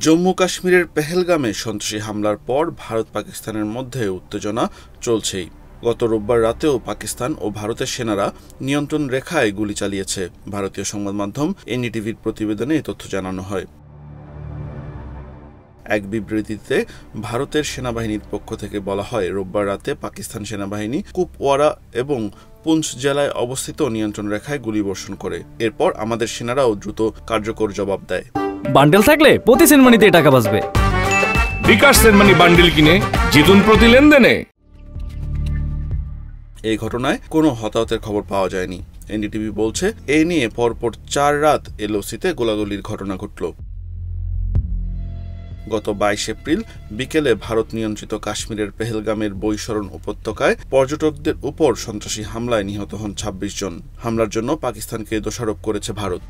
জম্মু কাশ্মীরের পেহেলগামে সন্ত্রাসী হামলার পর ভারত পাকিস্তানের মধ্যে উত্তেজনা চলছেই। গত রোববার রাতেও পাকিস্তান ও ভারতের সেনারা নিয়ন্ত্রণ রেখায় গুলি চালিয়েছে। ভারতীয় সংবাদ মাধ্যম এনডিটিভির প্রতিবেদনে এই তথ্য জানানো হয়। এক বিবৃতিতে ভারতের সেনাবাহিনীর পক্ষ থেকে বলা হয়, রোববার রাতে পাকিস্তান সেনাবাহিনী কুপওয়ারা এবং পুঞ্চ জেলায় অবস্থিত নিয়ন্ত্রণ রেখায় গুলিবর্ষণ করে। এরপর আমাদের সেনারাও দ্রুত কার্যকর জবাব দেয়। বান্ডেল থাকলে প্রতি সেনমানিতে টাকা বাঁচবে। বিকাশ সেনমানি বান্ডেল কিনে জিতুন প্রতি লেনদেনে। এই ঘটনায় কোনো হতাহতের খবর পাওয়া যায়নি। এনডিটিভি বলছে, এই নিয়ে পরপর 4 রাত এলওসিতে গোলাগুলির ঘটনা ঘটল। গত 22 এপ্রিল বিকেলে ভারত নিয়ন্ত্রিত কাশ্মীরের পেহেলগামের বৈশরণ উপত্যকায় পর্যটকদের উপর সন্ত্রাসী হামলায় নিহত হন 26 জন। হামলার জন্য পাকিস্তানকে দোষারোপ করেছে ভারত।